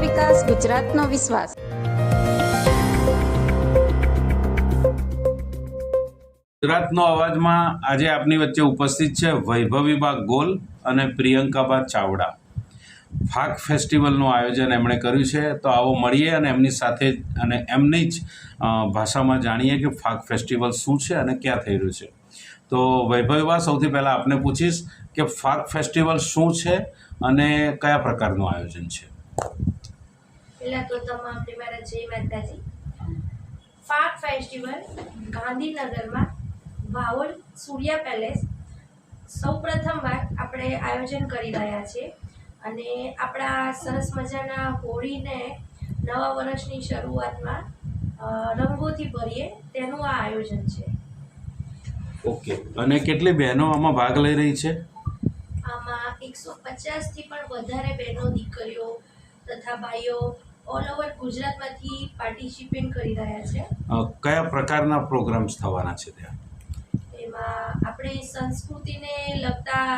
વિકાસ, ગુજરાતનો વિશ્વાસ. ગુજરાતનો અવાજમાં આજે આપની વચ્ચે ઉપસ્થિત છે વૈભવીબા ગોલ અને પ્રિયંકાબા ચાવડા. ફાક ફેસ્ટિવલનું આયોજન એમણે કર્યું છે, તો આવો મળીએ અને એમની સાથે અને એમની જ ભાષામાં જાણીએ કે ફાક ફેસ્ટિવલ શું છે અને ક્યાં થઈ રહ્યું છે. તો વૈભવીબા, સૌથી પહેલાં આપને પૂછીશ કે ફાક ફેસ્ટિવલ શું છે અને કયા પ્રકારનું આયોજન છે? પહેલા તો તમામને મારા જય માતાજી. ફાક ફેસ્ટિવલ ગાંધીનગરમાં વાવોલ સૂર્યા પેલેસ સૌપ્રથમવાર આપણે આયોજન કરી રહ્યા છીએ અને આપણા સરસ મજાના હોળીને નવા વર્ષની શરૂઆતમાં રંગોથી ભરીએ તેનું આ આયોજન છે. ઓકે, અને કેટલી બહેનો આમાં ભાગ લઈ રહી છે? આમાં 150થી પણ વધારે બહેનો, દીકરીઓ તથા ભાઈઓ ઓલ ઓવર ગુજરાતમાંથી પાર્ટિસિપેટ કરી રહ્યા છે. કયા પ્રકારના પ્રોગ્રામ્સ થવાના છે ત્યાં? એમાં આપણે સંસ્કૃતિને લગતા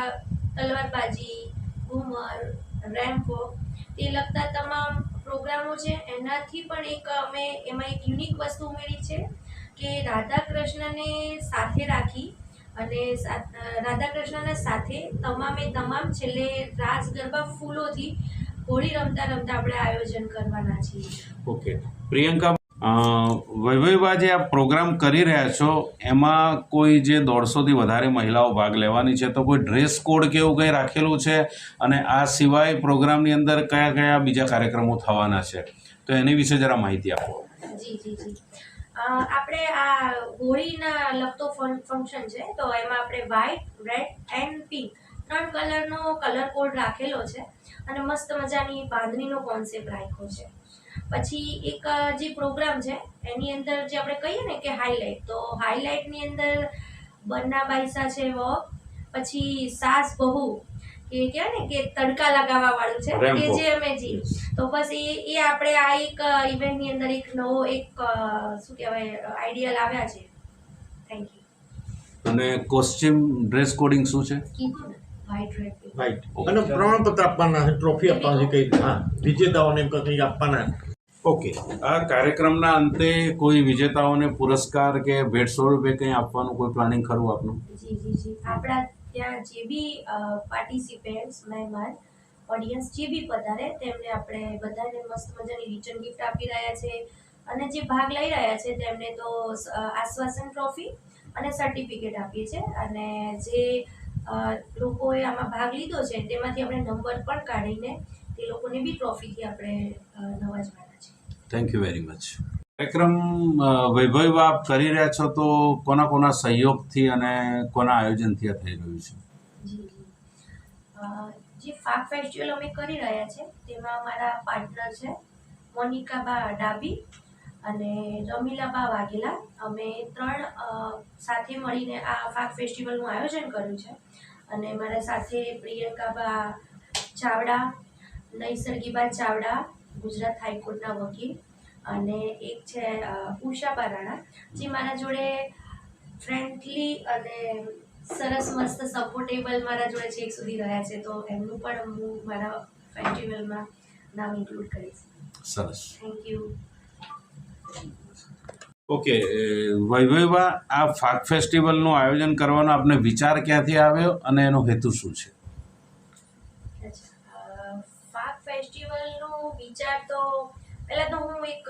તલવારબાજી, ઘૂમર, રેમ્પો તે લગતા તમામ પ્રોગ્રામો છે. એનાથી પણ અમે એમાં એક યુનિક વસ્તુ ઉમેરી છે કે રાધા કૃષ્ણને સાથે રાખી અને રાધા કૃષ્ણના સાથે તમામ છેલ્લે રાસ ગરબા ફૂલોથી હોળી રમતા આપણે આયોજન કરવાના છીએ. ઓકે, પ્રિયંકા, વૈભવીબા, જે આ પ્રોગ્રામ કરી રહ્યા છો એમાં કોઈ જે 150થી વધારે મહિલાઓ ભાગ લેવાની છે, તો કોઈ ડ્રેસ કોડ કે એવું કંઈ રાખેલું છે? અને આ સિવાય પ્રોગ્રામની અંદર કયા કયા બીજા કાર્યક્રમો થવાના છે, તો એની વિશે જરા માહિતી આપો. જી. આપણે આ હોળીના લગતો ફંક્શન છે, તો એમાં આપણે વ્હાઇટ, રેડ એન્ડ પિંક 3 કલરનો કલર કોડ રાખેલો છે અને મસ્ત મજાની બાંધણીનો કોન્સેપ્ટ રાખ્યો છે. પછી એક જે પ્રોગ્રામ છે એની અંદર જે આપણે કહીએ ને કે હાઇલાઇટ, તો હાઇલાઇટની અંદર બન્ના બાઈસા છે વો, પછી સાસ બહુ કે કહેવાય ને કે તડકા લગાવવા વાળું છે કે જે અમે જી, તો બસ એ આપણે આ એક ઇવેન્ટની અંદર એક નવો શું કહેવાય આઈડિયા લાવ્યા છે. Thank you. અને કોસ્ચ્યુમ ડ્રેસ કોડિંગ શું છે? કીધું ને, વ્હાઇટ, રેડ, પિંક. રાઈટ. અને પ્રમાણપત્ર આપવાના છે, ટ્રોફી આપવાની છે, કંઈ વિજેતાઓને કંઈ આપવાના. ઓકે, આ કાર્યક્રમના અંતે કોઈ વિજેતાઓને પુરસ્કાર કે ભેટ સ્વરૂપે કંઈ આપવાનું કોઈ પ્લાનિંગ ખરું આપનું? જી. આપણા ત્યાં જે બી પાર્ટિસિપેન્ટ્સ, મહેમાન, ઓડિયન્સ જે બી પધારે તેમને આપણે બધાને મસ્ત મજાની રિટર્ન ગિફ્ટ આપી રહ્યા છે અને જે ભાગ લઈ રહ્યા છે તેમને તો આશ્વાસન ટ્રોફી અને સર્ટિફિકેટ આપીએ છીએ. અને જે લોકોએ આમાં ભાગ લીધો છે તેમાંથી આપણે નંબર પણ કાઢીને તે લોકોને બી ટ્રોફીથી આપણે નવાજવાના છે. Thank you very much. કાર્યક્રમ વૈભવીબા આપ કરી રહ્યા છો, તો કોના સહયોગથી અને કોના આયોજનથી આ થઈ રહ્યું છે? જી. જે ફાક ફેસ્ટિવલ અમે કરી રહ્યા છે તેમાં અમારા પાર્ટનર છે મોનિકાબા ડાબી અને રમીલાબા વાઘેલા. અમે 3 સાથે મળીને આ ફાક ફેસ્ટિવલનું આયોજન કર્યું છે. અને મારા સાથે પ્રિયંકાબા ચાવડા, નૈસર્ગીબા ચાવડા, ગુજરાત હાઈકોર્ટના વકીલ, અને એક છે ઉષાબા રાણા, જે મારા જોડે ફ્રેન્ડલી અને સરસ મસ્ત સપોર્ટેબલ મારા જોડે છેક સુધી રહ્યા છે. તો એમનું પણ હું મારા ફેસ્ટિવલમાં નામ ઇન્ક્લુડ કરીશ. સરસ. Thank you. ઓકે, વૈભવીબા, આ ફાક ફેસ્ટિવલનું આયોજન કરવાનો આપને વિચાર ક્યાંથી આવ્યો અને એનો હેતુ શું છે? ફાક ફેસ્ટિવલનો વિચાર તો પહેલાં તો હું એક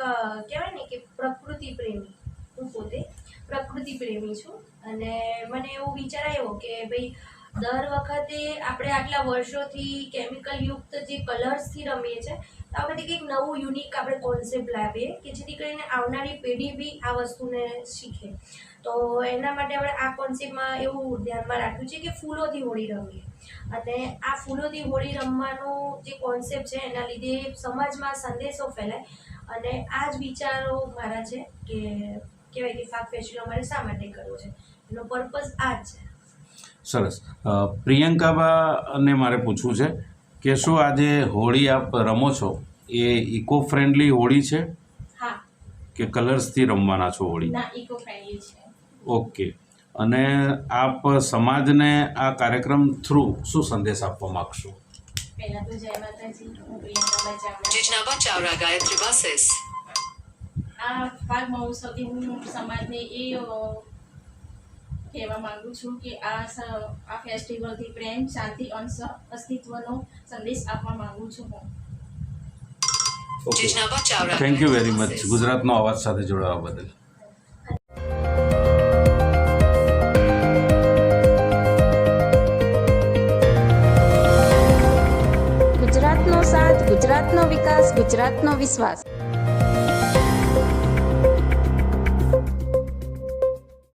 કહેવાય ને કે પ્રકૃતિ પ્રેમી, હું પોતે પ્રકૃતિ પ્રેમી છું અને મને એવો વિચાર આવ્યો કે ભાઈ દર વખતે આપણે આટલા વર્ષોથી કેમિકલ યુક્ત જે કલર્સથી રમીએ છીએ, તો આ બધી કંઈક નવું યુનિક આપણે કોન્સેપ્ટ લાવીએ કે જેથી કરીને આવનારી પેઢી બી આ વસ્તુને શીખે. તો એના માટે આપણે આ કોન્સેપ્ટમાં એવું ધ્યાનમાં રાખ્યું છે કે ફૂલોથી હોળી રમીએ. અને આ ફૂલોથી હોળી રમવાનો જે કોન્સેપ્ટ છે એના લીધે સમાજમાં સંદેશો ફેલાય. અને આ જ વિચારો મારા છે કે કહેવાય કે ફાક ફેસ્ટિવલ અમારે શા માટે કરવો છે, એનો પર્પઝ આ જ છે. સરસ. પ્રિયંકાબાને મારે પૂછવું છે કે શું આજે હોળી આપ રમો છો એ ઇકો ફ્રેન્ડલી હોળી છે? હા. કે કલર્સથી રમવાના છો હોળી? ના, ઇકો ફ્રેન્ડલી છે. ઓકે, અને આપ સમાજને આ કાર્યક્રમ થ્રુ શું સંદેશ આપવા માગશો? પહેલા તો જય માતાજી, હું પ્રિયંકાબાઈ Chavda. Jijnaba Chawra Gayatri Buses. આ ફાગ મહોત્સવથી હું સમાજને એ કહેવા માંગુ છું કે આ ફેસ્ટિવલથી પ્રેમ, શાંતિ અને અસ્તિત્વનો સંદેશ આપવા માંગુ છું હું. Jijnaba Chawra. Thank you very much ગુજરાતનો અવાજ સાથે જોડાવા બદલ. ગુજરાતનો સાથ, ગુજરાતનો વિકાસ, ગુજરાતનો વિશ્વાસ.